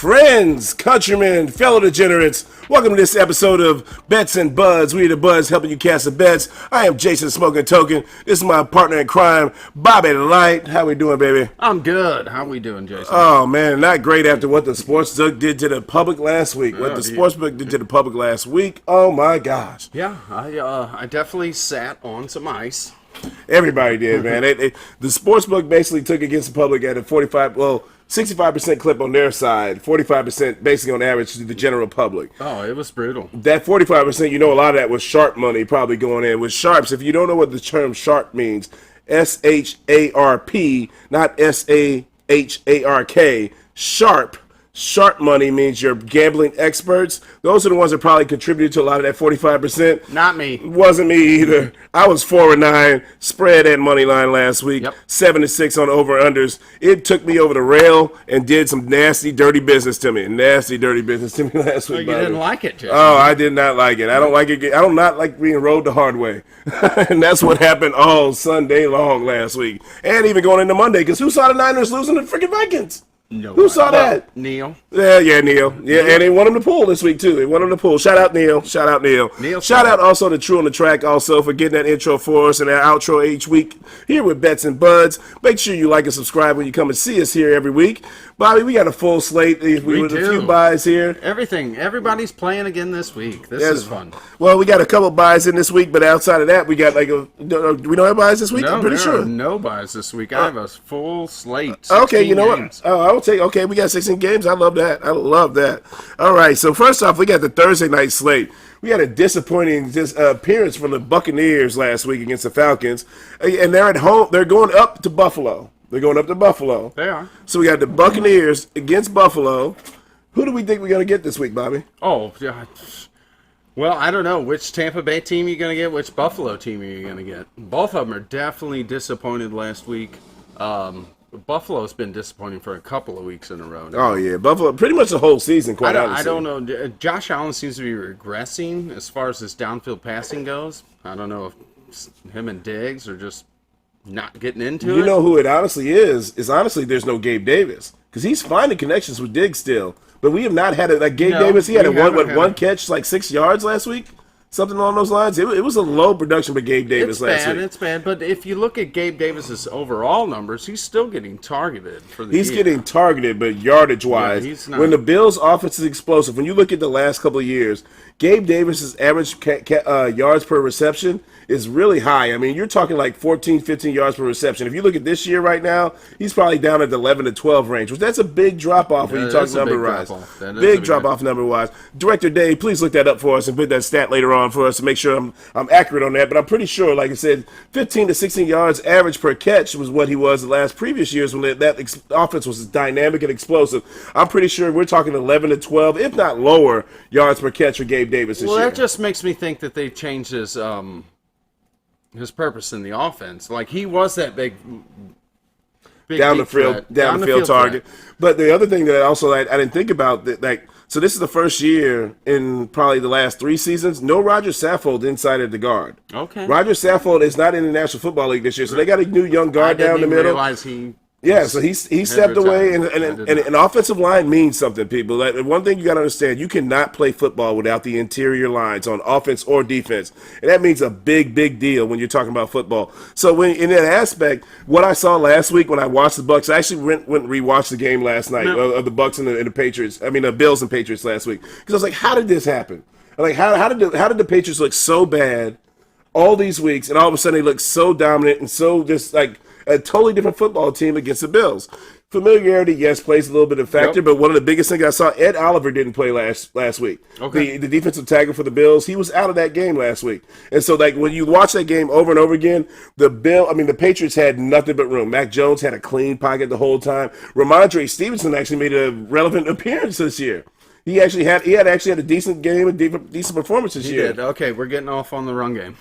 Friends, countrymen, fellow degenerates, welcome to this episode of Bets and Buds. We are the Buds helping you cast the bets. I am Jason Smoking Token. This is my partner in crime, Bobby the Light. How we doing, baby? I'm good. How we doing, Jason? Oh, man, not great after what the sportsbook did to the public last week. What the sportsbook did to the public last week, oh my gosh. Yeah, I definitely sat on some ice. Everybody did, man. The sportsbook basically took against the public at a 65% clip on their side, 45% basically on average to the general public. Oh, it was brutal. That 45%, you know, a lot of that was sharp money probably going in. With sharps, if you don't know what the term sharp means, S-H-A-R-P, not S-A-H-A-R-K, sharp. Sharp money means you're gambling experts. Those are the ones that probably contributed to a lot of that 45%. Not me. Wasn't me either. I was 4-9, spread that money line last week, 7-6 on over-unders. It took me over the rail and did some nasty, dirty business to me. Nasty, dirty business to me last week. Oh, you didn't like it, Jason. Oh, I did not like it. I don't like it. I do not like being rode the hard way. And that's what happened all Sunday long last week. And even going into Monday, because who saw the Niners losing to the freaking Vikings? No. Who saw that? Neil. Yeah, Neil. Yeah, and they want him to pull this week, too. They want him to pull. Shout out, Neil. Shout out also to True on the Track also for getting that intro for us and that outro each week here with Bets and Buds. Make sure you like and subscribe when you come and see us here every week. Bobby, we got a full slate. We do. A few buys here. Everybody's playing again this week. This is fun. Well, we got a couple buys in this week, but outside of that, we got we don't have buys this week? No, I'm pretty sure. No buys this week. I have a full slate. Okay, you know games. what? I will take. Okay, we got 16 games. I love that. All right, so first off, we got the Thursday night slate. We had a disappointing appearance from the Buccaneers last week against the Falcons, and they're at home. They're going up to Buffalo. They are. So we got the Buccaneers against Buffalo. Who do we think we're going to get this week, Bobby? Oh, yeah. Well, I don't know which Tampa Bay team you're going to get, which Buffalo team you're going to get. Both of them are definitely disappointed last week. Buffalo's been disappointing for a couple of weeks in a row now. Oh, yeah. Buffalo, pretty much the whole season, quite honestly. I don't know. Josh Allen seems to be regressing as far as his downfield passing goes. I don't know if him and Diggs are just not getting into it. You know who it honestly is honestly there's no Gabe Davis. Because he's finding connections with Diggs still. But we have not had it. Like Gabe Davis, he had one catch, like 6 yards last week. Something along those lines. It was a low production for Gabe Davis last week. It's bad. But if you look at Gabe Davis's overall numbers, he's still getting targeted for the He's getting targeted, but yardage-wise, when the Bills' offense is explosive, when you look at the last couple of years, Gabe Davis's average yards per reception is really high. I mean, you're talking like 14, 15 yards per reception. If you look at this year right now, he's probably down at the 11 to 12 range, which that's a big drop-off when you talk number-wise. Big drop-off number-wise. Director Dave, please look that up for us and put that stat later on for us to make sure I'm accurate on that. But I'm pretty sure, like I said, 15 to 16 yards average per catch was what he was the previous years when that offense was dynamic and explosive. I'm pretty sure we're talking 11 to 12, if not lower, yards per catch for Gabe Davis this year. Well, that just makes me think that they've changed his purpose in the offense. Like, he was that big down the field target. But the other thing that I didn't think about, so this is the first year in probably the last 3 seasons, no Roger Saffold inside of the guard. Okay. Roger Saffold is not in the National Football League this year, so they got a new young guard down the middle. So he stepped away, and an offensive line means something, people. Like, one thing you got to understand, you cannot play football without the interior lines on offense or defense, and that means a big, big deal when you're talking about football. So in that aspect, what I saw last week when I watched the Bucs, I actually went and rewatched the game last night of the Bucs and the Patriots. I mean, the Bills and Patriots last week, because I was like, how did this happen? Like, how did the Patriots look so bad all these weeks, and all of a sudden they look so dominant and so just like a totally different football team against the Bills? Familiarity, yes, plays a little bit of factor, but one of the biggest things I saw, Ed Oliver didn't play last week. Okay. The defensive tackle for the Bills, he was out of that game last week. And so, like, when you watch that game over and over again, the Patriots had nothing but room. Mac Jones had a clean pocket the whole time. Ramondre Stevenson actually made a relevant appearance this year. He had a decent game, a decent performance this year. He did. Okay, we're getting off on the run game.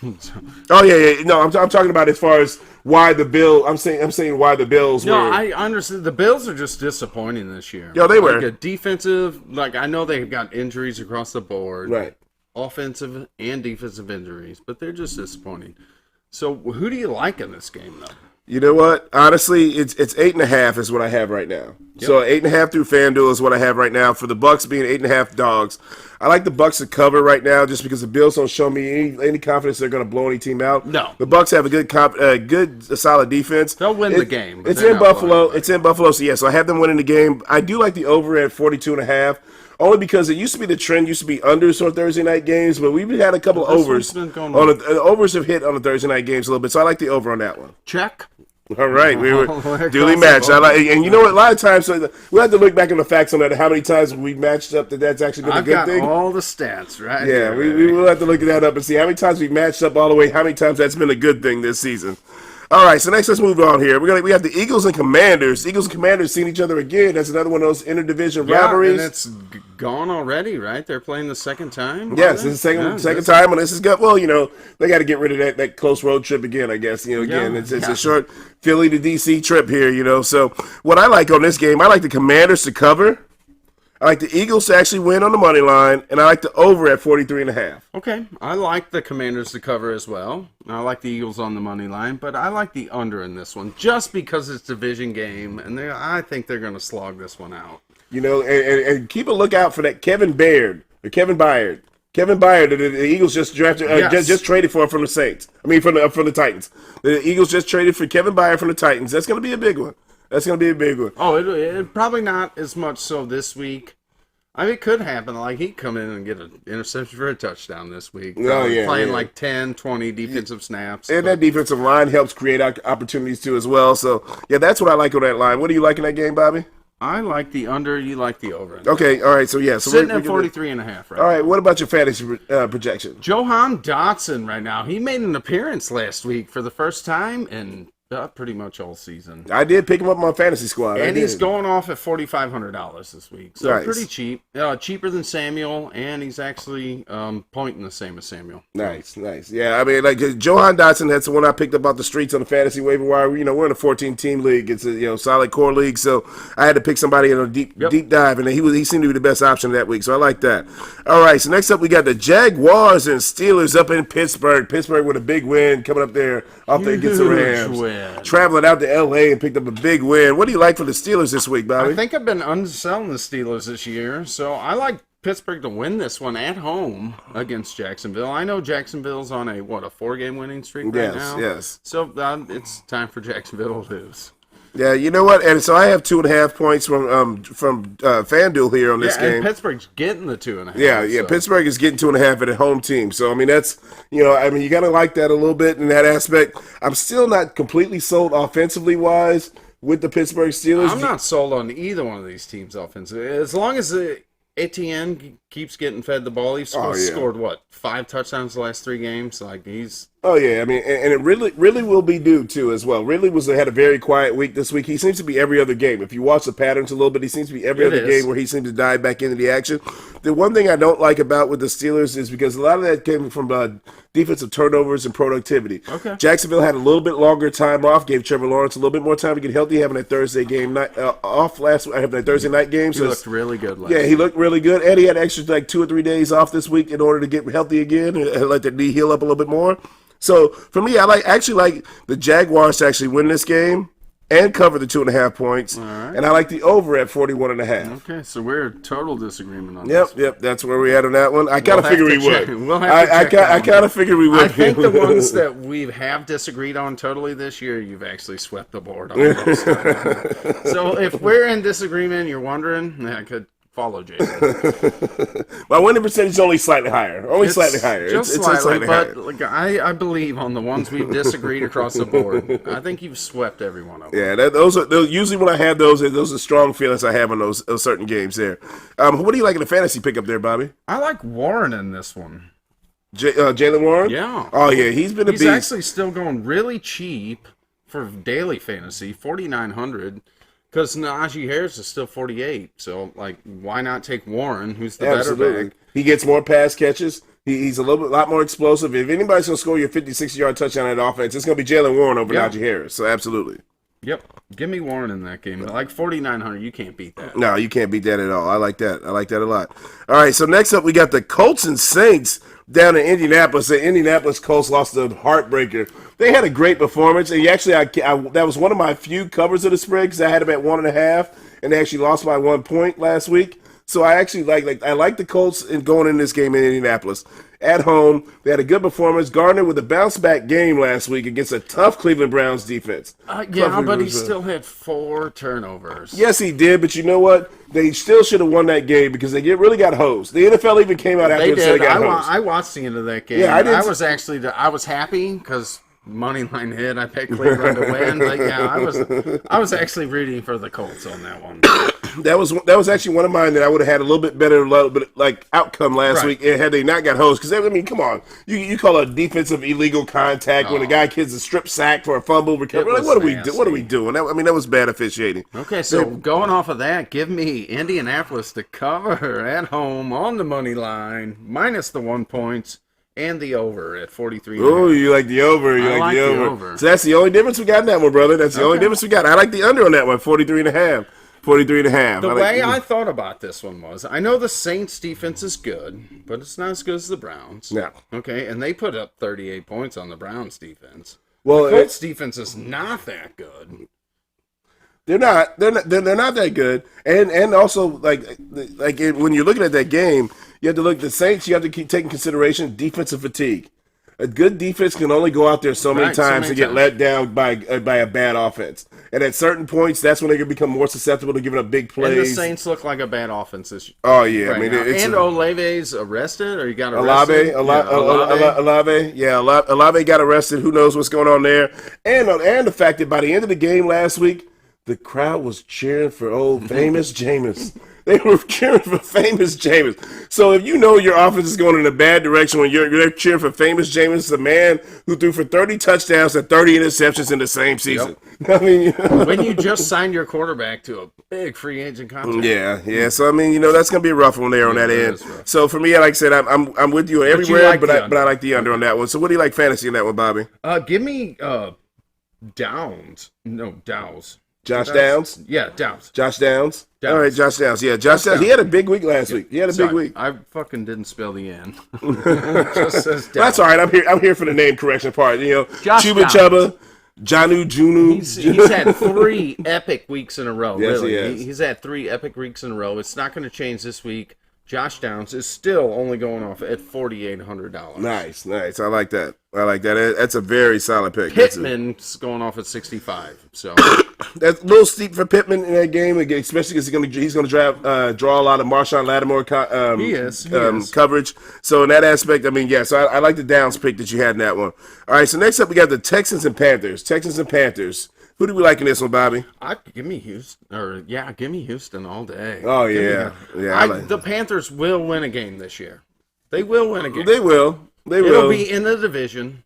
Oh yeah. No, I'm talking about as far as why the Bills. I'm saying why the Bills. No, I understand. The Bills are just disappointing this year. Yeah, they were. Like a defensive. Like, I know they've got injuries across the board. Right. Offensive and defensive injuries, but they're just disappointing. So who do you like in this game, though? You know what? Honestly, it's 8.5 is what I have right now. Yep. So 8.5 through FanDuel is what I have right now for the Bucs being 8.5 dogs. I like the Bucs to cover right now just because the Bills don't show me any confidence they're going to blow any team out. No, the Bucs have a solid defense. They'll win the game. It's in Buffalo. It's in Buffalo. So so I have them winning the game. I do like the over at 42.5. Only because it used to be the trend used to be unders on Thursday night games, but we've had a couple of overs. The overs have hit on the Thursday night games a little bit, so I like the over on that one. Check. All right, we were duly matched. And you know what? A lot of times, we have to look back on the facts on that. How many times we matched up that's actually been a good thing? I've got all the stats right. Yeah, we will have to look that up and see how many times we matched up all the way. How many times that's been a good thing this season? All right, so next let's move on here. We have the Eagles and Commanders. Eagles and Commanders seeing each other again. That's another one of those interdivision rivalries. And it's gone already, right? They're playing the second time. Yes, this is the second time, and this is good. Well, they got to get rid of that close road trip again. I guess it's a short Philly to DC trip here. So what I like on this game, I like the Commanders to cover. I like the Eagles to actually win on the money line, and I like the over at 43.5. Okay, I like the Commanders to cover as well. I like the Eagles on the money line, but I like the under in this one just because it's a division game, and I think they're going to slog this one out. And keep a lookout for that Kevin Byard, the Eagles just drafted, just traded for from the Saints. I mean, from the Titans. The Eagles just traded for Kevin Byard from the Titans. That's going to be a big one. Oh, it probably not as much so this week. I mean, it could happen. Like, he'd come in and get an interception for a touchdown this week. Playing like 10, 20 defensive snaps. And that defensive line helps create opportunities, too, as well. So, that's what I like on that line. What do you like in that game, Bobby? I like the under. You like the over. Okay, all right. So, So sitting at 43.5 right All right, what about your fantasy projection? Jahan Dotson right now. He made an appearance last week for the first time in pretty much all season. I did pick him up in my fantasy squad. And he's going off at $4,500 this week. So pretty cheap. Cheaper than Samuel, and he's actually pointing the same as Samuel. Nice. Yeah, I mean, like Jahan Dotson, that's the one I picked up off the streets on the fantasy waiver wire. We're in a 14-team league. It's a solid core league, so I had to pick somebody in a deep dive, and he seemed to be the best option that week, so I like that. All right, so next up we got the Jaguars and Steelers up in Pittsburgh. Pittsburgh with a big win coming up there off there against the Rams. Win. Traveling out to L.A. and picked up a big win. What do you like for the Steelers this week, Bobby? I think I've been underselling the Steelers this year, so I like Pittsburgh to win this one at home against Jacksonville. I know Jacksonville's on a 4-game winning streak right now? Yes. So it's time for Jacksonville to lose. Yeah, you know what? And so I have 2.5 points from FanDuel here on this game. And Pittsburgh's getting the 2.5. Yeah. So. Pittsburgh is getting 2.5 at a home team. So I mean, that's you got to like that a little bit in that aspect. I'm still not completely sold offensively wise with the Pittsburgh Steelers. I'm not sold on either one of these teams offensively. As long as Etienne keeps getting fed the ball, he's scored 5 touchdowns the last 3 games. Like he's. Oh yeah, I mean, and it really will be due too as well. Ridley had a very quiet week this week. He seems to be every other game. If you watch the patterns a little bit, he seems to be every other game where he seems to dive back into the action. The one thing I don't like about with the Steelers is because a lot of that came from defensive turnovers and productivity. Okay. Jacksonville had a little bit longer time off, gave Trevor Lawrence a little bit more time to get healthy, having that Thursday game off having that Thursday night game. So he looked really good. He looked really good, and he had extra 2 or 3 days off this week in order to get healthy again and let that knee heal up a little bit more. So for me, I actually like the Jaguars to actually win this game and cover the 2.5 points. All right. And I like the over at 41.5. Okay, so we're in total disagreement on this. Yep, that's where we're at on that one. I kind of figured we would. I kind of figured we would. I think the ones that we have disagreed on totally this year, you've actually swept the board on most. So if we're in disagreement, you're wondering, I could follow Jason. My winning percentage is only slightly higher. Slightly higher. Just slightly, but like, I believe on the ones we've disagreed across the board. I think you've swept every one of them. Yeah, those usually when I have those are strong feelings I have on those certain games there. What do you like in the fantasy pickup there, Bobby? I like Warren in this one. Jalen Warren? Yeah. Oh, yeah, he's been a beast. He's actually still going really cheap for daily fantasy, $4,900. Because Najee Harris is still 48, so why not take Warren, who's the better back? He gets more pass catches. He's a lot more explosive. If anybody's going to score your 50, 60-yard touchdown at offense, it's going to be Jalen Warren over Najee Harris. So absolutely. Yep, give me Warren in that game. Like 4,900, you can't beat that. No, you can't beat that at all. I like that. I like that a lot. All right, so next up we got the Colts and Saints down in Indianapolis. The Indianapolis Colts lost the heartbreaker. They had a great performance, and actually, that was one of my few covers of the spread because I had them at 1.5, and they actually lost by 1 point last week. So I actually like the Colts in going in this game in Indianapolis. At home, they had a good performance. Gardner with a bounce-back game last week against a tough Cleveland Browns defense. But he still had 4 turnovers. Yes, he did, but you know what? They still should have won that game because they really got hosed. The NFL even came out after they got hosed. I watched the end of that game. Yeah, I was happy because money line hit. I picked Cleveland to win. But yeah, I was actually rooting for the Colts on that one. That was actually one of mine that I would have had a little bit better outcome last week had they not got hosed. Because I mean, come on, you call a defensive illegal contact when a guy gets a strip sack for a fumble recovery. Like, what are we doing? That was bad officiating. Okay, so going off of that, give me Indianapolis to cover at home on the money line minus the 1 points. And the over at 43. Oh, you like the over. You like the over. So that's the only difference we got in that one, brother. That's the only difference we got. I like the under on that one, 43.5. 43.5. The way I thought about this one was, I know the Saints defense is good, but it's not as good as the Browns. Yeah. Okay, and they put up 38 points on the Browns defense. Well, the Colts defense is not that good. They're not that good, and also when you're looking at that game, you have to look at the Saints. You have to keep taking consideration defensive fatigue. A good defense can only go out there so many times to get let down by a bad offense, and at certain points, that's when they can become more susceptible to giving up big plays. And the Saints look like a bad offense this year. Oh yeah, right, I mean, and Olave's arrested, or you got arrested. Olave, Olave got arrested. Who knows what's going on there? And the fact that by the end of the game last week, the crowd was cheering for old famous Jameis. They were cheering for famous Jameis. So if you know your offense is going in a bad direction when you're cheering for famous Jameis, the man who threw for 30 touchdowns and 30 interceptions in the same season. Yep. I mean, when you just signed your quarterback to a big free agent contract. Yeah. So I mean, that's going to be a rough one there on that end. So for me, like I said, I'm with you everywhere, but I like the under on that one. So what do you like fantasy in that one, Bobby? Give me Downs. No, Dows. Josh Downs? Yeah, Downs. Josh Downs? All right, Josh Downs. Yeah, Josh Downs. He had a big week last week. He had a big week. I fucking didn't spell the N. It just says Downs. That's all right. I'm here for the name correction part. Josh Chuba Chuba, Janu Junu. He's had 3 epic weeks in a row. Yes, really. He's had 3 epic weeks in a row. It's not going to change this week. Josh Downs is still only going off at $4,800. Nice. I like that. That's a very solid pick. Pittman's going off at 65. So that's a little steep for Pittman in that game, especially because he's going to draw a lot of Marshawn Lattimore coverage. So in that aspect, I mean, yeah. So I like the Downs pick that you had in that one. All right. So next up, we got the Texans and Panthers. Who do we like in this one, Bobby? Give me Houston. Give me Houston all day. Oh, yeah. The Panthers will win a game this year. They will win a game. They will. It'll be in the division,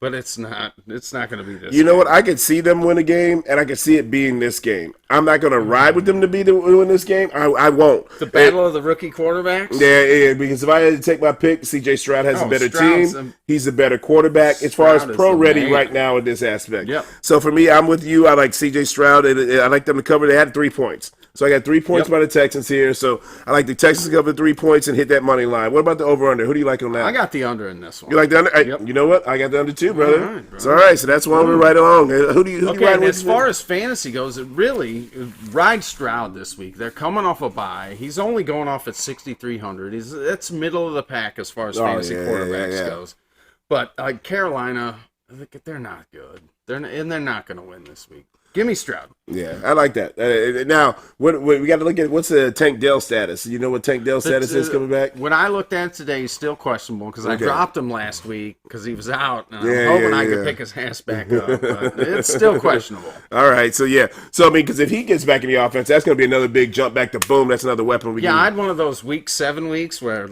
but it's not going to be this. You know what? I could see them win a game, and I could see it being this game. I'm not going to ride with them to win this game. I won't. The battle of the rookie quarterbacks? Yeah, because if I had to take my pick, C.J. Stroud has a better team. He's a better quarterback as far as pro-ready right now in this aspect. Yep. So for me, I'm with you. I like C.J. Stroud. I like them to cover. They had 3 points. So I got 3 points by the Texans here. So I like the Texans to cover 3 points and hit that money line. What about the over-under? Who do you like on that? I got the under in this one. You like the under? Yep. You know what? I got the under too, brother. All right, all right. So that's one we're right along. Who do you ride with? As far as fantasy goes, it really ride Stroud this week. They're coming off a bye. He's only going off at 6,300. That's middle of the pack as far as fantasy quarterbacks goes. But Carolina, they're not good. They're not going to win this week. Give me Stroud. Yeah, I like that. Now, what we got to look at, what's the Tank Dell status? You know what Tank Dell status is coming back? When I looked at it today, he's still questionable because I dropped him last week because he was out. And I'm hoping I could pick his ass back up, but it's still questionable. All right, so I mean, because if he gets back in the offense, that's going to be another big jump back to boom. That's another weapon. I had one of those week 7 weeks where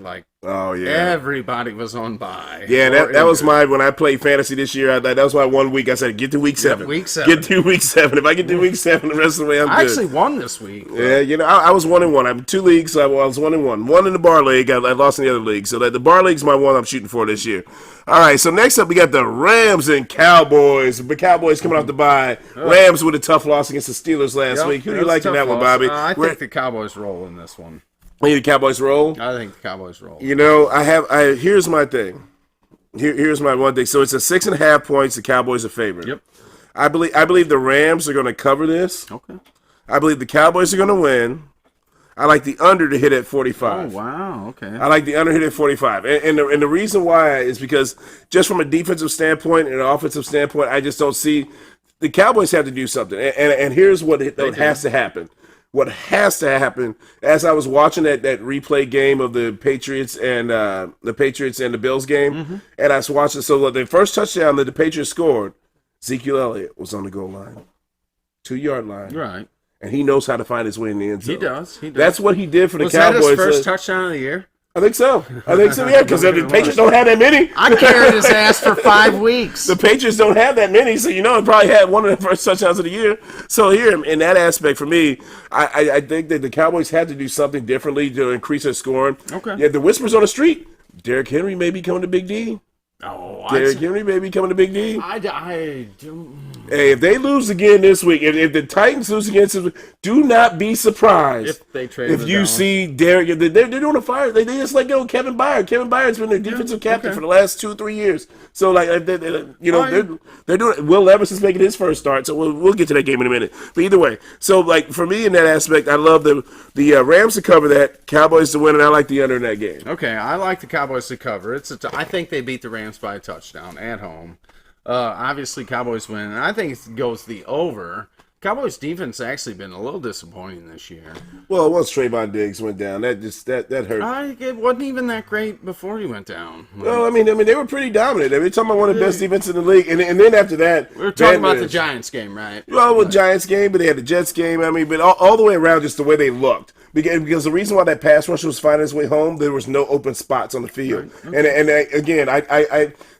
everybody was on bye. Yeah, that was when I played fantasy this year. That was my 1 week. I said, get to week 7. Week 7. Get to week 7. If I get to week 7, the rest of the way, I'm good. I actually won this week. Yeah, I was 1-1. I'm 2 leagues, so I was 1-1. One in the bar league. I lost in the other league. So the bar league's my one I'm shooting for this year. All right, so next up we got the Rams and Cowboys. The Cowboys coming off the bye. Rams with a tough loss against the Steelers last week. Who do you like in that one, Bobby? I think the Cowboys roll in this one. You think the Cowboys roll? I think the Cowboys roll. Here's my thing. Here's my one thing. So it's a 6.5 points. The Cowboys are favored. Yep. I believe the Rams are going to cover this. Okay. I believe the Cowboys are going to win. I like the under to hit at 45. Oh, wow. Okay. I like the under hit at 45. And the reason why is because just from a defensive standpoint and an offensive standpoint, I just don't see the Cowboys have to do something. And here's what has to happen. What has to happen, as I was watching that replay game of the Patriots and the Bills game, and I was watching, so the first touchdown that the Patriots scored, Ezekiel Elliott was on the goal line, 2-yard line. Right. And he knows how to find his way in the end zone. He does. That's what he did for the Was Cowboys. Was that his first touchdown of the year? I think so, yeah, because the Patriots don't have that many. I carried his ass for 5 weeks. The Patriots don't have that many, so it probably had one of the first touchdowns of the year. So here, in that aspect, for me, I think that the Cowboys had to do something differently to increase their scoring. Okay. Yeah, the whispers on the street, Derrick Henry may be coming to Big D. Derrick Henry may be coming to Big D. Hey, if they lose again this week, if the Titans lose again this week, do not be surprised if they trade if you see Derrick. They're doing a fire. They just let go of Kevin Byard. Kevin Byard's been their defensive captain for the last 2 or 3 years. So they're doing. Will Levis is making his first start. So we'll get to that game in a minute. But either way, so for me in that aspect, I love the Rams to cover that, Cowboys to win, and I like the under in that game. Okay, I like the Cowboys to cover. I think they beat the Rams by a touchdown at home. Obviously, Cowboys win, and I think it goes the over. Cowboys defense actually been a little disappointing this year. Well, once Trayvon Diggs went down, that hurt. It wasn't even that great before he went down. Well, I mean, they were pretty dominant. They're talking about one of the best defenses in the league, and then after that, we were talking about the Giants game, right? Well, with Giants game, but they had the Jets game. I mean, but all the way around, just the way they looked. Because the reason why that pass rush was finding its way home, there was no open spots on the field. Right. Okay. And again,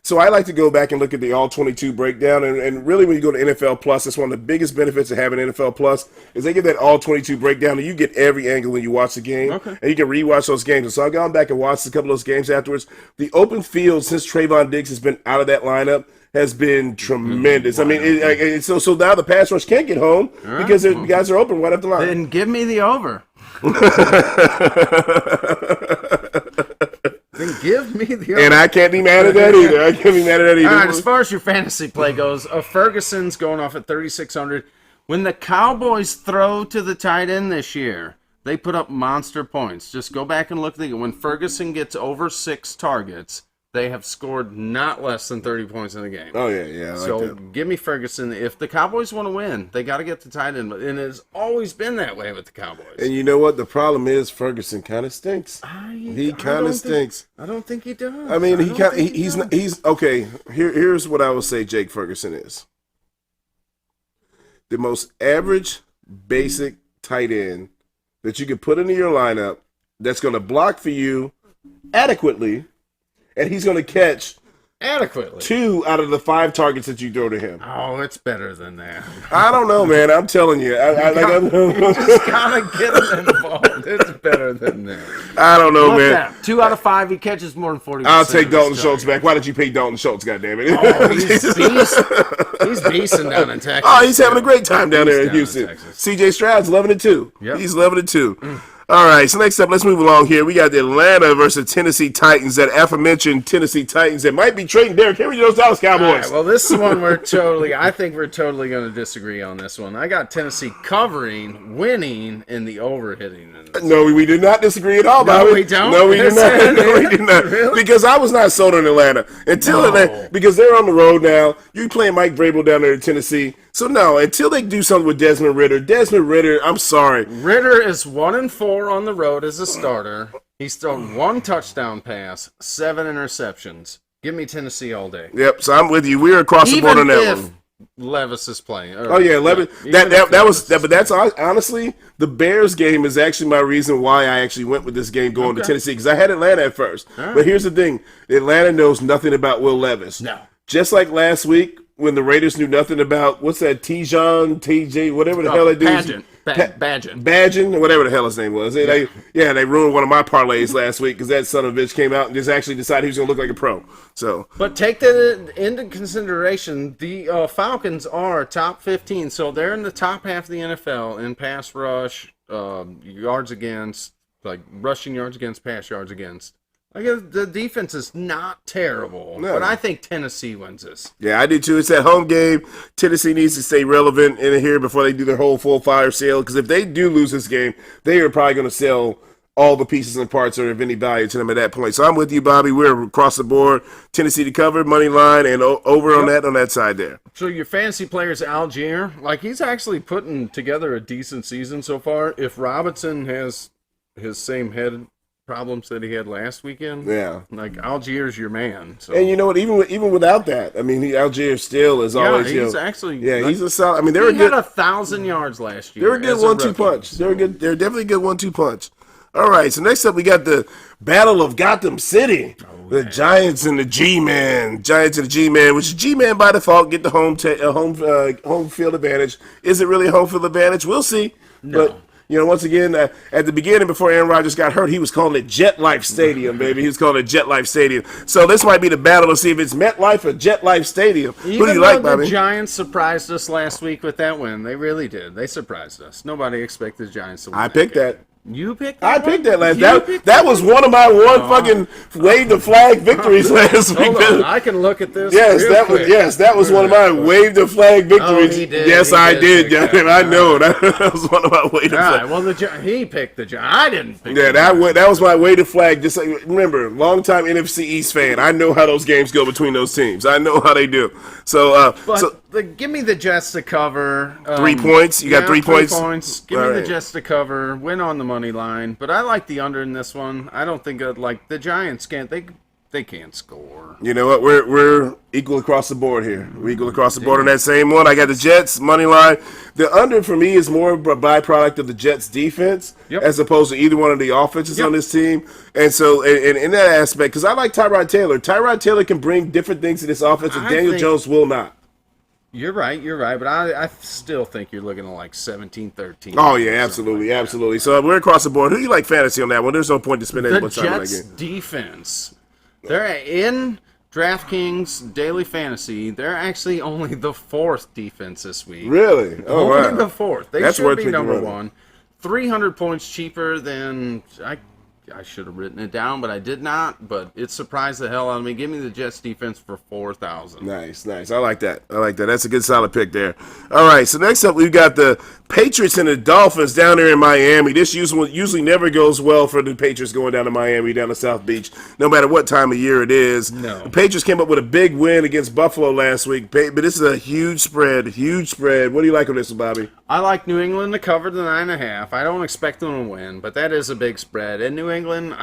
so I like to go back and look at the all-22 breakdown, and really when you go to NFL Plus, that's one of the biggest benefits of having NFL Plus is they get that all-22 breakdown, and you get every angle when you watch the game, and you can rewatch those games. And so I've gone back and watched a couple of those games afterwards. The open field since Trayvon Diggs has been out of that lineup has been tremendous. I mean, so now the pass rush can't get home because the guys are open right up the line. Then give me the over. Then give me the over. And I can't be mad at that either. All right, as far as your fantasy play goes, Ferguson's going off at 3,600. When the Cowboys throw to the tight end this year, they put up monster points. Just go back and look. When Ferguson gets over 6 targets, they have scored not less than 30 points in the game. Oh, yeah. So give me Ferguson. If the Cowboys want to win, they got to get the tight end. And it's always been that way with the Cowboys. And you know what? The problem is Ferguson kind of stinks. He kind of stinks. I don't think he does. I mean, he's okay. Here's what I will say Jake Ferguson is. The most average, basic tight end that you could put into your lineup that's going to block for you adequately, and he's going to catch adequately 2 out of the 5 targets that you throw to him. Oh, it's better than that. I don't know, man. I'm telling you. You just gotta get him involved. It's better than that. I don't know, man. 2 out of 5, he catches more than 40%. I'll take Dalton Schultz back. Why did you pay Dalton Schultz, goddammit? Oh, he's beasting down in Texas. Oh, he's having a great time down there in Houston. CJ Stroud's 11-2. Yep. He's 11-2. All right, so next up, let's move along here. We got the Atlanta versus Tennessee Titans, that aforementioned Tennessee Titans that might be trading Derrick Henry to those Dallas Cowboys. All right, well, this is one I think we're totally going to disagree on this one. I got Tennessee covering, winning, and the over-hitting. No, we did not disagree at all, Bobby. No, we don't? No, we did not. No, we did not. Really? Because I was not sold on Atlanta. Because they're on the road now. You're playing Mike Vrabel down there in Tennessee. So, no, until they do something with Desmond Ritter, I'm sorry. Ritter is 1-4 on the road as a starter. He's thrown 1 touchdown pass, 7 interceptions. Give me Tennessee all day. Yep, so I'm with you. We're across the board on that one. Levis is playing. Levis. But that's honestly, the Bears game is actually my reason why I actually went with this game going to Tennessee, because I had Atlanta at first. Right. But here's the thing. Atlanta knows nothing about Will Levis. No. Just like last week, when the Raiders knew nothing about, what's that, TJ, whatever the hell they do. Badgin, whatever the hell his name was. They ruined one of my parlays last week because that son of a bitch came out and just actually decided he was going to look like a pro. So, but take that into consideration. The Falcons are top 15, so they're in the top half of the NFL in pass rush, yards against, like rushing yards against, pass yards against. I guess the defense is not terrible, No. but I think Tennessee wins this. Yeah, I do too. It's that home game. Tennessee needs to stay relevant in here before they do their whole full fire sale. Because if they do lose this game, they are probably going to sell all the pieces and parts or of any value to them at that point. So I'm with you, Bobby. We're across the board. Tennessee to cover, money line, and over on that side there. So your fantasy player's Algier. Like, he's actually putting together a decent season so far. If Robinson has his same head problems that he had last weekend. Yeah, like Algier's your man. So. And you know what? Even without that, I mean, Algier still is always. He's actually. Yeah, he's a solid. I mean, he had 1,000 yards last year. They're a good 1-2 punch. They're good. They're definitely a good 1-2 punch. All right. So next up, we got the Battle of Gotham City. The Giants and the G-Man. Giants and the G-Man, which is G-Man by default, get the home field advantage. Is it really a home field advantage? We'll see. No. But, you know, once again, at the beginning, before Aaron Rodgers got hurt, he was calling it Jet Life Stadium, baby. He was calling it Jet Life Stadium. So this might be the battle to see if it's MetLife or Jet Life Stadium. Who do you like, Bobby? The Giants surprised us last week with that win. They really did. They surprised us. Nobody expected the Giants to win. I picked that. You picked that? I picked that last. That was one of my fucking wave the flag victories last week. Hold on, I can look at this. That was one of my wave the flag victories. He did. Yes, I did. I know that was one of my wave the flag. Well, he picked the Giants. I didn't pick. Yeah, that was my wave the flag. Just like, remember, longtime NFC East fan. I know how those games go between those teams. I know how they do. So, give me the Jets to cover. 3 points. You got 3 points. 3 points. Give me the Jets to cover. Win on the money line. But I like the under in this one. I don't think like the Giants can't. They can't score. You know what? We're equal across the board here. We're equal across the board on that same one. I got the Jets money line. The under for me is more of a byproduct of the Jets defense as opposed to either one of the offenses on this team. And so, in that aspect, because I like Tyrod Taylor. Tyrod Taylor can bring different things to this offense, and Daniel Jones will not. You're right, but I still think you're looking at like 17-13. Oh, yeah, absolutely. So we're across the board. Who do you like fantasy on that one? There's no point to spend that much time on that game. The Jets defense. They're in DraftKings Daily Fantasy. They're actually only the 4th defense this week. Really? Oh, only wow. the 4th. They That's should worth be number running. 1. 300 points cheaper than I should have written it down, but I did not. But it surprised the hell out of me. Give me the Jets defense for 4,000. Nice. I like that. That's a good solid pick there. All right, so next up we've got the Patriots and the Dolphins down there in Miami. This usually never goes well for the Patriots going down to Miami, down to South Beach, no matter what time of year it is. No. The Patriots came up with a big win against Buffalo last week, but this is a huge spread. What do you like on this one, Bobby? I like New England to cover the 9.5. I don't expect them to win, but that is a big spread. In New England,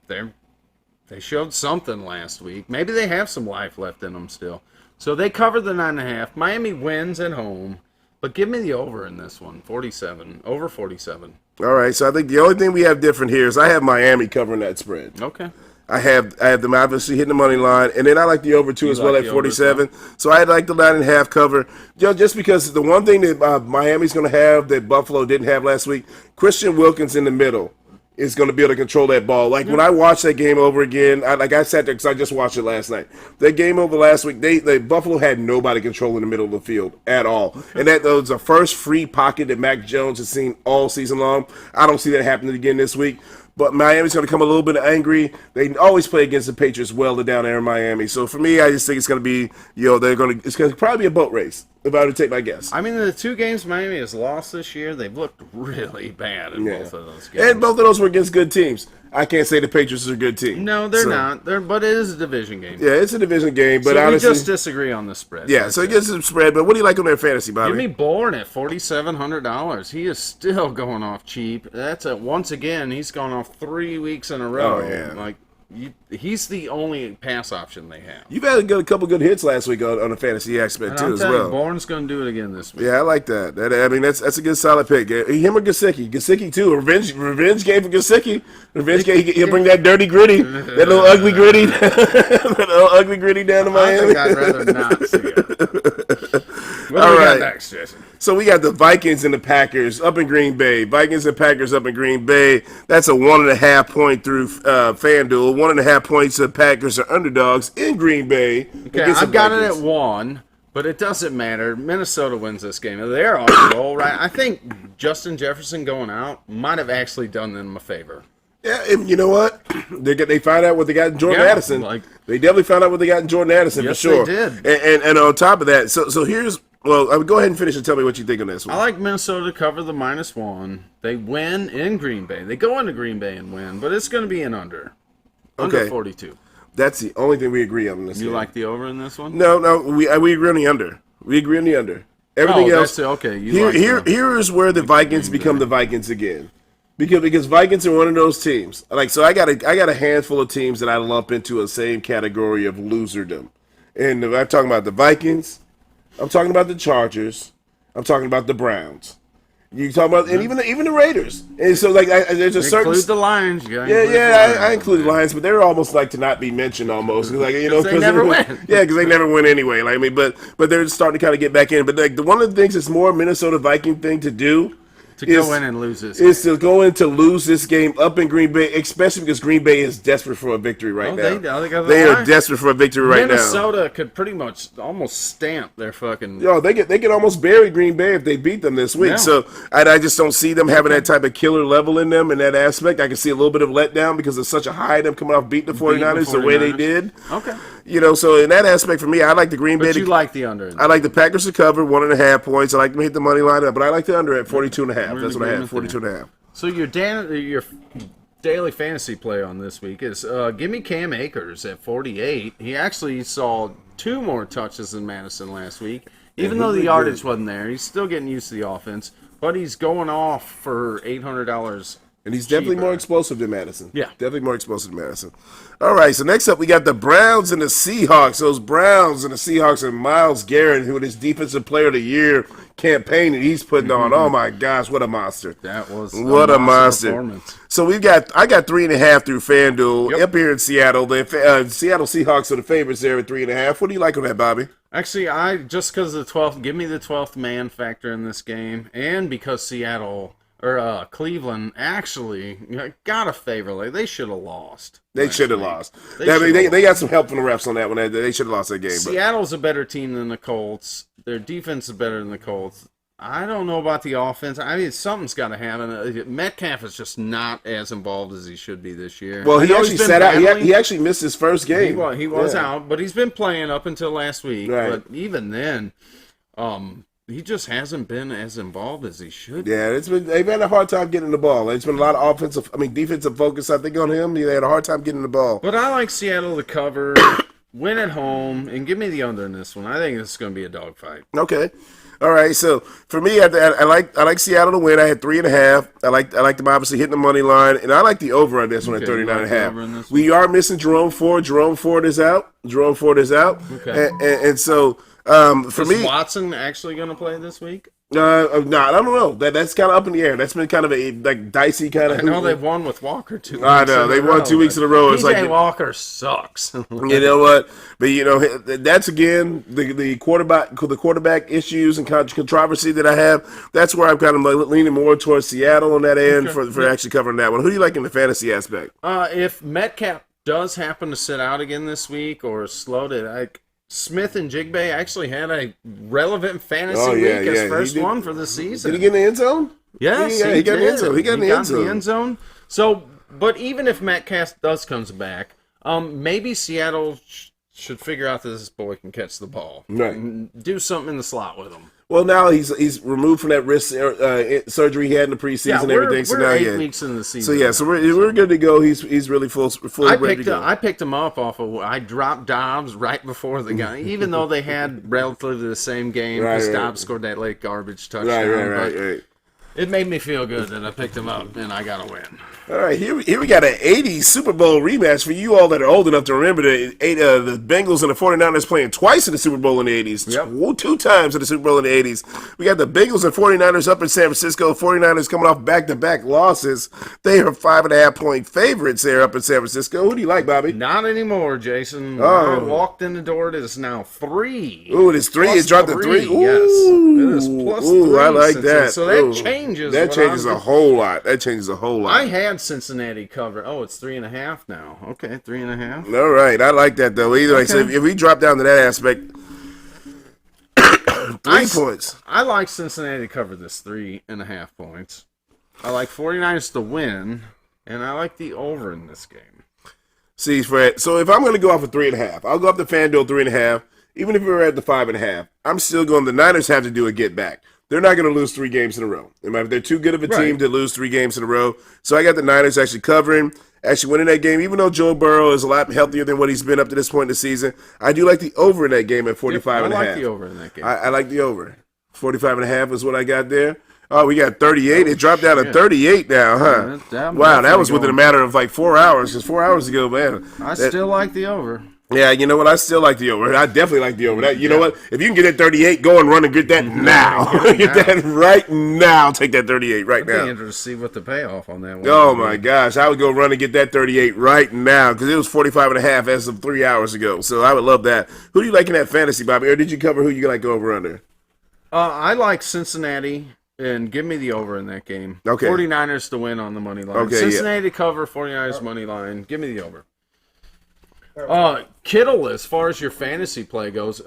they showed something last week. Maybe they have some life left in them still. So they cover the 9.5. Miami wins at home, but give me the over in this one, 47. Over 47. All right, so I think the only thing we have different here is I have Miami covering that spread. Okay. I have them obviously hitting the money line, and then I like the over too as well at 47. So I like the 9.5 cover, just because the one thing that Miami's going to have that Buffalo didn't have last week, Christian Wilkins in the middle is going to be able to control that ball. Like when I watched that game over again, I sat there because I just watched it last night. That game over last week, Buffalo had nobody controlling the middle of the field at all, and that was the first free pocket that Mac Jones has seen all season long. I don't see that happening again this week. But Miami's going to come a little bit angry. They always play against the Patriots well down there in Miami. So for me, I just think it's going to be, it's going to probably be a boat race, if I were to take my guess. I mean, the 2 games Miami has lost this year, they've looked really bad in both of those games. And both of those were against good teams. I can't say the Patriots are a good team. No, they're not. But it is a division game. Yeah, it's a division game. But so honestly, we just disagree on the spread. Yeah, so it gets some spread. But what do you like on their fantasy, Bobby? Give me Bourne at $4,700. He is still going off cheap. Once again, he's gone off 3 weeks in a row. Oh, yeah. He's the only pass option they have. You've had a couple good hits last week on the fantasy aspect too, as well. Bourne's going to do it again this week. Yeah, I like that. That's a good solid pick. Him or Gesicki. Gesicki too. Revenge game for Gesicki. Revenge game. He'll bring that dirty gritty, that little ugly gritty, that little ugly gritty down to Miami. I think I'd rather not see it. What All do we right. got next, Jason? So we got the Vikings and the Packers up in Green Bay. Vikings and Packers up in Green Bay. That's a 1.5 point through FanDuel. 1.5 points. The Packers are underdogs in Green Bay. Okay, I've got it at 1, but it doesn't matter. Minnesota wins this game. They're on the roll, right? I think Justin Jefferson going out might have actually done them a favor. Yeah, and you know what? They find out what they got in Jordan Addison. They definitely found out what they got in Jordan Addison for sure. They did. And on top of that, so here's I would go ahead and finish and tell me what you think on this one. I like Minnesota to cover the -1. They win in Green Bay. They go into Green Bay and win, but it's going to be an under 42. That's the only thing we agree on in this. You game. like the over in this one? No, we agree on the under. We agree on the under. Everything else. Okay. Here is where the Vikings become the Vikings again. Because Vikings are one of those teams. So I got a handful of teams that I lump into a same category of loserdom. And I'm talking about the Vikings, I'm talking about the Chargers, I'm talking about the Browns. You talk about and even the Raiders. And so there's a certain include the Lions. I include the Lions, but they're almost like to not be mentioned almost. Because they never win. Yeah, because they never win anyway. But they're starting to kind of get back in. But one of the things that's more Minnesota Viking thing to do. Go in and lose this game. Is to go in to lose this game up in Green Bay, especially because Green Bay is desperate for a victory right now. They are desperate for a victory right now. Minnesota could pretty much almost stamp their fucking. They could almost bury Green Bay if they beat them this week. Yeah. So I just don't see them having that type of killer level in them in that aspect. I can see a little bit of letdown because it's such a high them coming off beating the 49ers the way they did. Okay. So in that aspect for me, I like the Green Bay. But you like the under. I like the Packers to cover 1.5 points. I like them to hit the money line up, but I like the under at 42.5. That's what I have, 42.5. So your daily fantasy play on this week is give me Cam Akers at 48. He actually saw 2 more touches than Madison last week. Even though the yardage wasn't there, he's still getting used to the offense. But he's going off for $800. And he's definitely more explosive than Madison. Yeah. Definitely more explosive than Madison. All right, so next up we got the Browns and the Seahawks. Those Browns and the Seahawks and Myles Garrett, who is Defensive Player of the Year campaign that he's putting on. Oh, my gosh, what a monster. That was a monster performance. So I got 3.5 through FanDuel. Up here in Seattle. The Seattle Seahawks are the favorites there at 3.5. What do you like on that, Bobby? Actually, just because of the 12th, give me the 12th man factor in this game, and because Cleveland actually got a favor. They should have lost. They should have lost. They got some help from the refs on that one. They should have lost that game. Seattle's a better team than the Colts. Their defense is better than the Colts. I don't know about the offense. I mean, something's got to happen. Metcalf is just not as involved as he should be this year. Well, he actually sat out. He actually missed his first game. He was out, but he's been playing up until last week. Right. But even then, he just hasn't been as involved as he should. Yeah, they've had a hard time getting the ball. It's been a lot of defensive focus, I think, on him. They had a hard time getting the ball. But I like Seattle to cover, win at home, and give me the under in this one. I think this is going to be a dogfight. Okay. All right, so for me, I like Seattle to win. I had 3.5. I like them obviously hitting the money line, and I like the over on this one at 39.5. We are missing Jerome Ford. Jerome Ford is out. Okay. And so for me, is Watson actually going to play this week? No, I don't know. That's kind of up in the air. That's been kind of a dicey kind of. I know they've won with Walker 2 weeks. I know they won 2 weeks in a row. It's PJ Walker sucks. You know what? But that's again the quarterback issues and controversy that I have. That's where I'm kind of leaning more towards Seattle on that end for actually covering that one. Who do you like in the fantasy aspect? If Metcalf does happen to sit out again this week or slow to Smith and Jigba actually had a relevant fantasy week as first one for the season. Did he get in the end zone? Yes, he got in the end zone. He got in the end zone. So, but even if Metcalf does comes back, maybe Seattle should figure out that this boy can catch the ball. Right. And do something in the slot with him. Well, now he's removed from that wrist surgery he had in the preseason and everything. So we're now 8 weeks into the season. So we're good to go. He's really fully ready to go. I picked him up I dropped Dobbs right before the game, even though they had relatively the same game because Dobbs scored that late garbage touchdown. Right. It made me feel good that I picked him up and I got a win. All right, here we got an 80s Super Bowl rematch for you all that are old enough to remember the Bengals and the 49ers playing twice in the Super Bowl in the 80s. Yep. 2 times in the Super Bowl in the 80s. We got the Bengals and 49ers up in San Francisco. 49ers coming off back-to-back losses. They are 5.5-point favorites there up in San Francisco. Who do you like, Bobby? Not anymore, Jason. I walked in the door. It is now 3. Ooh, it is 3. It dropped to 3. Ooh. Yes. It is plus 3. I like that. So that changes. That changes a whole lot. I had Cincinnati covered. Oh, it's 3.5 now. Okay, 3.5. All right, I like that though. Either way, so if we drop down to that aspect, 3 points. I like Cincinnati to cover this 3.5 points. I like 49ers to win. and I like the over in this game. See, Fred, so if I'm going to go off of 3.5, I'll go up to FanDuel 3.5. Even if we were at the 5.5, I'm still going. The Niners have to do a get back. They're not going to lose 3 games in a row. They're too good of a team to lose 3 games in a row. So I got the Niners actually covering, actually winning that game. Even though Joe Burrow is a lot healthier than what he's been up to this point in the season, I do like the over in that game at 45.5. I like the over in that game. I like the over. 45.5 is what I got there. Oh, we got 38. It dropped down to 38 now, huh? Wow, that was within a matter of like 4 hours. Because 4 hours ago, man. I still like the over. Yeah, you know what? I still like the over. I definitely like the over. You know what? If you can get that 38, go and run and get that now. Get that right now. Take that 38 right now. I'd be interested to see what the payoff on that one. Oh, my gosh. I would go run and get that 38 right now because it was 45.5 as of 3 hours ago. So I would love that. Who do you like in that fantasy, Bobby? Or did you cover who you like over under? I like Cincinnati. And give me the over in that game. Okay. 49ers to win on the money line. Okay, Cincinnati to cover, 49ers money line. Give me the over. Kittle, as far as your fantasy play goes,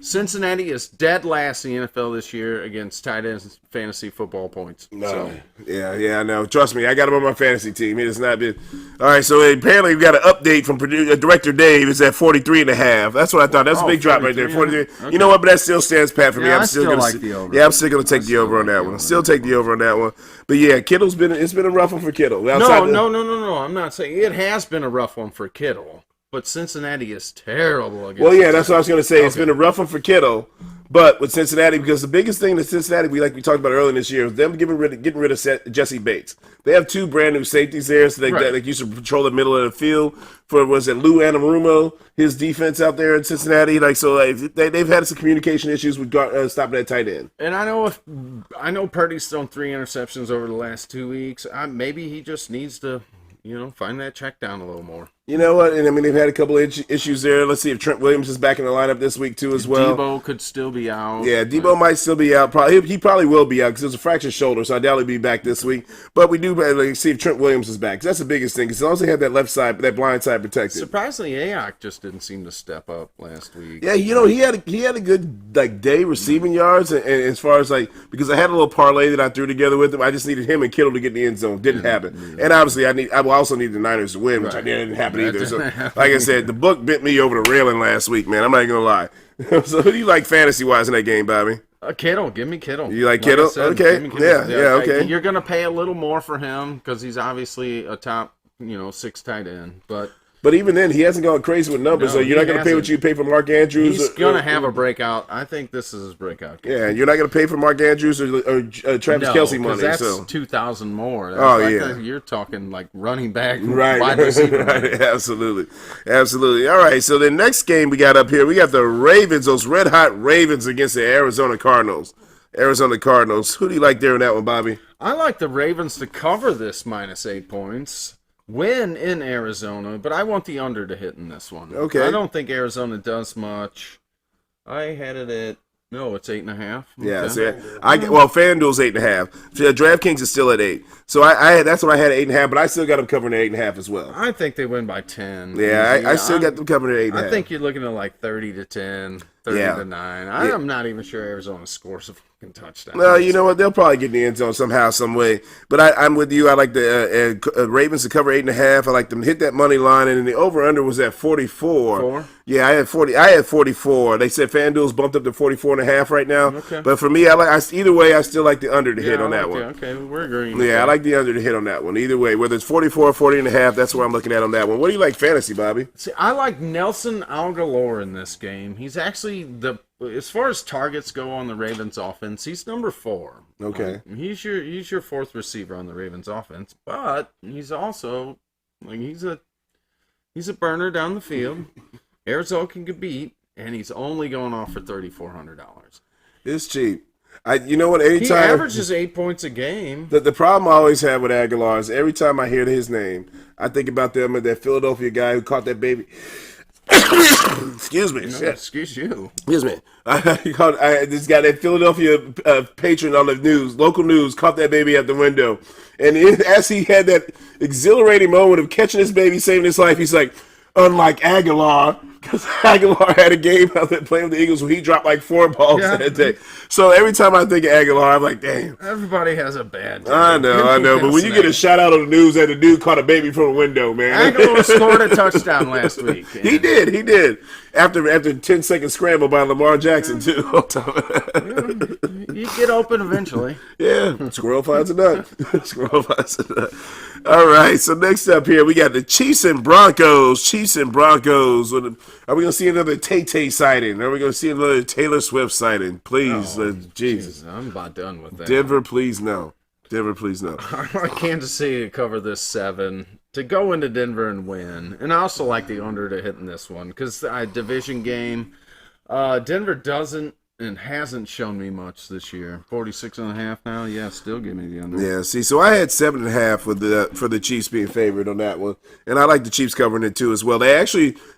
Cincinnati is dead last in the NFL this year against tight end fantasy football points. No. So. Yeah, I know. Trust me, I got him on my fantasy team. It has not been. All right, so apparently we got an update from Director Dave. It's at 43.5. That's what I thought. That's a big drop right there. 43. Okay. You know what? But that still stands pat for me. I'm still gonna the over. Yeah, I'm still gonna take the over on that one. Still take the over on that one. But yeah, Kittle's been a rough one for Kittle. No. I'm not saying it has been a rough one for Kittle. But Cincinnati is terrible against. Well, yeah, that's what I was going to say. Okay. It's been a rough one for Kittle, but with Cincinnati, because the biggest thing that Cincinnati, we talked about earlier this year, is them getting rid of Jesse Bates. They have 2 brand new safeties there, so they used to patrol the middle of the field for Lou Anarumo, his defense out there in Cincinnati. They've had some communication issues with stopping that tight end. And I know Purdy's thrown 3 interceptions over the last 2 weeks. Maybe he just needs to, find that check down a little more. You know what? And I mean, they've had a couple of issues there. Let's see if Trent Williams is back in the lineup this week too, as well. Debo could still be out. Yeah, Debo might still be out. He probably will be out because it's a fractured shoulder, so I doubt he'll be back this week. But we do see if Trent Williams is back. That's the biggest thing. Because as long as they have that left side, that blind side protected. Surprisingly, Aiyuk just didn't seem to step up last week. Yeah, he had a good day receiving yards, and as far as because I had a little parlay that I threw together with him, I just needed him and Kittle to get in the end zone. Didn't happen, and obviously I will also need the Niners to win, which didn't happen either. So. Like I said, the book bit me over the railing last week, man. I'm not going to lie. So who do you like fantasy-wise in that game, Bobby? Kittle. Give me Kittle. You like Kittle? Okay. Kittle. Yeah, okay. You're going to pay a little more for him because he's obviously a top, 6 tight end. But even then, he hasn't gone crazy with numbers, so you're not going to pay what you pay for Mark Andrews. He's going to have a breakout. I think this is his breakout game. Yeah, and you're not going to pay for Mark Andrews or Travis Kelce money. That's so. $2,000 more. You're talking like running back, wide receiver. Right, absolutely. All right, so the next game we got up here, we got the Ravens, those red-hot Ravens against the Arizona Cardinals. Who do you like there in that one, Bobby? I like the Ravens to cover this -8 points. Win in Arizona, but I want the under to hit in this one. Okay. I don't think Arizona does much. I had it at it's 8.5. Yeah, FanDuel's 8.5. DraftKings is still at 8. So that's what I had at 8.5, but I still got them covering at 8.5 as well. I think they win by 10. Yeah, I still got them covering at 8.5. I think you're looking at like 30-10, 30-9. I'm not even sure Arizona scores a fucking touchdown. Well, you know what? They'll probably get in the end zone somehow, some way. But I'm with you. I like the Ravens to cover 8.5. I like them to hit that money line, and then the over/under was at 44. Yeah, I had 44. They said FanDuel's bumped up to 44.5 right now. Okay. But for me, either way, I still like the under to hit on that one. Okay, we're agreeing. Yeah, I like the under to hit on that one. Either way, whether it's 44 or 40.5, that's what I'm looking at on that one. What do you like fantasy, Bobby? See, I like Nelson Aguilar in this game. He's actually as far as targets go on the Ravens offense, he's number 4. Okay. He's your 4th receiver on the Ravens offense, but he's also he's a burner down the field. Arizona can get beat, and he's only going off for $3,400. It's cheap. You know what? Anytime he averages 8 points a game. The problem I always have with Aguilar is every time I hear his name, I think about them and that Philadelphia guy who caught that baby. Excuse me. No, excuse you. Excuse me. This guy, that Philadelphia patron on the news, local news, caught that baby at the window. And as he had that exhilarating moment of catching his baby, saving his life, he's like, unlike Aguilar, because Aguilar had a game out there playing with the Eagles where he dropped like 4 balls that day. So every time I think of Aguilar, I'm like, damn. Everybody has a bad day. I know. But when you get a shout out on the news that the dude caught a baby from a window, man. Aguilar scored a touchdown last week. He did. After 10-second scramble by Lamar Jackson, too. You get open eventually. Yeah, squirrel finds a nut. All right, so next up here, we got the Chiefs and Broncos. Are we going to see another Tay-Tay sighting? Are we going to see another Taylor Swift sighting? Please, Jesus. I'm about done with that. Denver, please no. I like Kansas City to cover this 7, to go into Denver and win. And I also like the under to hit in this one because division game. Denver doesn't and hasn't shown me much this year. 46.5 now. Yeah, still give me the under. Yeah, see, so I had 7.5 for the Chiefs being favored on that one, and I like the Chiefs covering it too as well.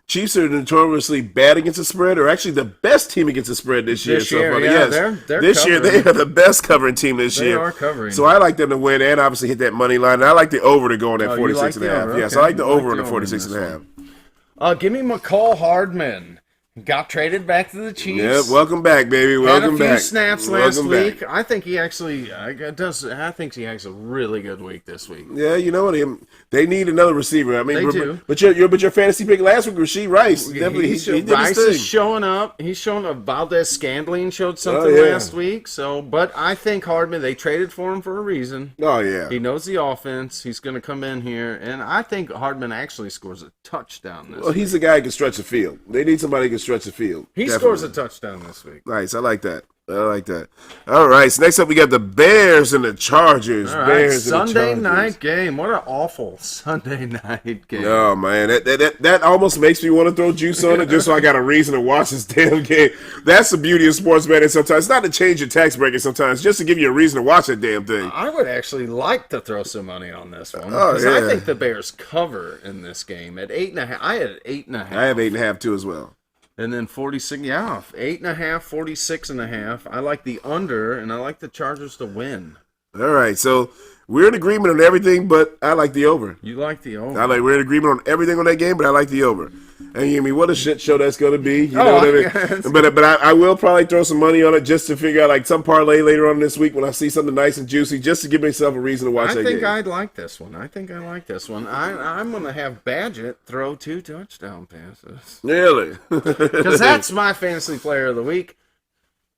Chiefs are notoriously bad against the spread, or actually the best team against the spread this year. They're this year they are the best covering team this year. They are covering. So I like them to win and obviously hit that money line. And I like the over to go on at 46.5. Yes, I like the over on the 46.5. Give me McCall Hardman. Got traded back to the Chiefs. Yeah, welcome back, baby. Welcome back. Had a few snaps last week. I think he actually I think he has a really good week this week. Yeah, you know what? They need another receiver. I mean, they do. But your fantasy pick last week, Rashee Rice. Definitely, he did Rice his thing. is showing up. He's showing up. Valdez-Scantling showed something last week. But I think Hardman, they traded for him for a reason. Oh yeah. He knows the offense. He's going to come in here, and I think Hardman actually scores a touchdown this week. He's the guy who can stretch the field. They need somebody who can stretch the field. He scores a touchdown this week. Nice. I like that. All right. So next up, we got the Bears and the Chargers. All right. Sunday night game. What an awful Sunday night game. Oh man, that almost makes me want to throw juice on it just so I got a reason to watch this damn game. That's the beauty of sports betting. Sometimes it's not to change your tax bracket. Sometimes just to give you a reason to watch that damn thing. I would actually like to throw some money on this one because I think the Bears cover in this game at 8.5. I had 8.5. I have 8.5 too as well. And then 46, 8.5, 46.5. I like the under, and I like the Chargers to win. All right, so we're in agreement on everything, but I like the over. You like the over? We're in agreement on everything on that game, but I like the over. And you mean what a shit show that's going to be? You know what I mean? Yes. But I will probably throw some money on it just to figure out like some parlay later on this week when I see something nice and juicy, just to give myself a reason to watch that game. I think I'd like this one. I'm going to have Badgett throw 2 touchdown passes. Really? Because that's my fantasy player of the week.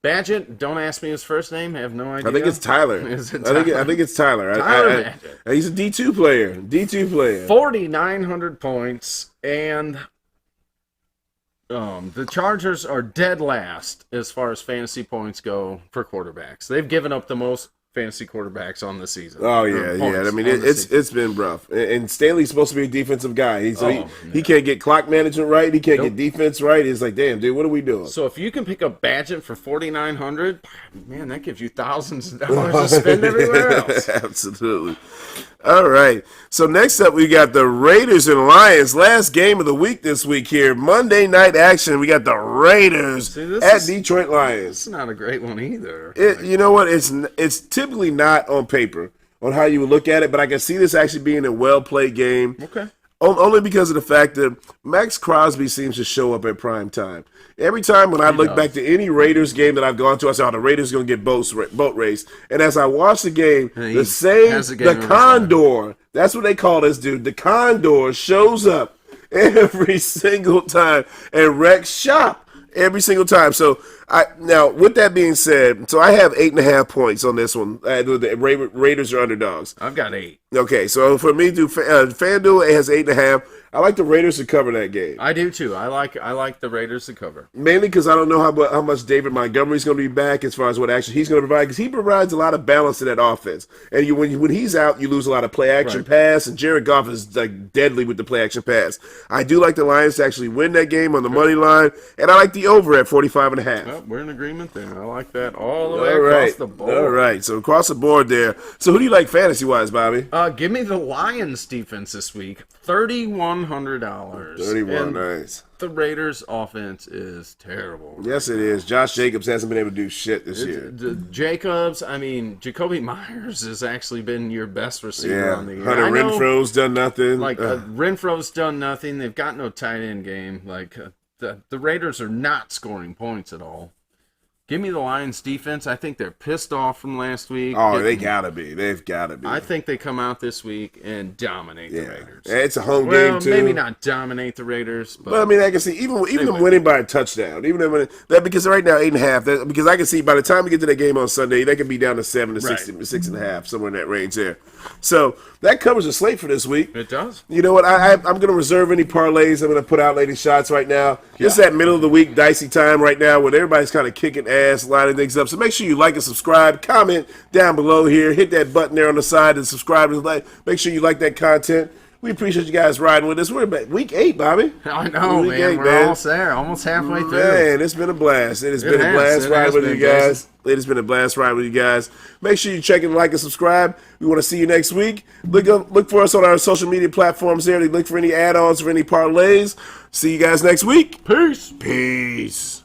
Badgett, don't ask me his first name. I have no idea. I think it's Tyler. Is it Tyler? I think it's Tyler. Badgett. He's a D2 player. 4,900 points, and the Chargers are dead last as far as fantasy points go for quarterbacks. They've given up the most fantasy quarterbacks on the season. Oh yeah. I mean, it's been rough. And Stanley's supposed to be a defensive guy. He can't get clock management right. He can't get defense right. It's like, damn, dude, what are we doing? So if you can pick up Badgett for 4,900, man, that gives you thousands of dollars to spend everywhere else. Absolutely. All right. So next up, we got the Raiders and Lions. Last game of the week this week here. Monday night action. We got the Raiders at Detroit Lions. It's not a great one either. You know what? It's typically not on paper on how you would look at it, but I can see this actually being a well-played game. Okay. Only because of the fact that Max Crosby seems to show up at prime time. Every time when I look back to any Raiders game that I've gone to, I say, the Raiders going to get boat race. And as I watch the game, the Condor, that's what they call this dude, the Condor shows up every single time and wrecks shop every single time. So now, with that being said, so I have 8.5 points on this one. The Raiders are underdogs. I've got 8. Okay, so for me, FanDuel, it has 8.5. I like the Raiders to cover that game. I do too. I like the Raiders to cover. Mainly because I don't know how much David Montgomery's going to be back as far as what action he's going to provide, because he provides a lot of balance to that offense. And when he's out, you lose a lot of play action pass, and Jared Goff is like deadly with the play action pass. I do like the Lions to actually win that game on the money line, and I like the over at 45.5. Well, we're in agreement there. I like that all the way across the board. All right, so across the board there. So who do you like fantasy-wise, Bobby? Give me the Lions defense this week. $3,100. 31, nice. The Raiders' offense is terrible. Yes, it is. Josh Jacobs hasn't been able to do shit this year. Jacoby Myers has actually been your best receiver on the year. Hunter Renfro's done nothing. Renfro's done nothing. They've got no tight end game. the Raiders are not scoring points at all. Give me the Lions defense. I think they're pissed off from last week. Oh, they gotta be. They've gotta be. I think they come out this week and dominate the Raiders. It's a home game too. Maybe not dominate the Raiders, but I mean, I can see even them winning by a touchdown. Even them that because right now 8.5. Because I can see by the time we get to that game on Sunday, they could be down to 7 to 6.5, somewhere in that range there. So that covers the slate for this week. It does. You know what? I'm going to reserve any parlays. I'm going to put out lady shots right now. It's that middle of the week dicey time right now where everybody's kind of kicking ass, lining things up. So make sure you like and subscribe. Comment down below here. Hit that button there on the side and subscribe and like. Make sure you like that content. We appreciate you guys riding with us. We're at week 8, Bobby. I know, man. We're almost there. Almost halfway through. Man, it's been a blast. It has been a blast riding with you guys. It has been a blast riding with you guys. Make sure you check and like and subscribe. We want to see you next week. Look for us on our social media platforms there. Look for any add-ons or any parlays. See you guys next week. Peace. Peace.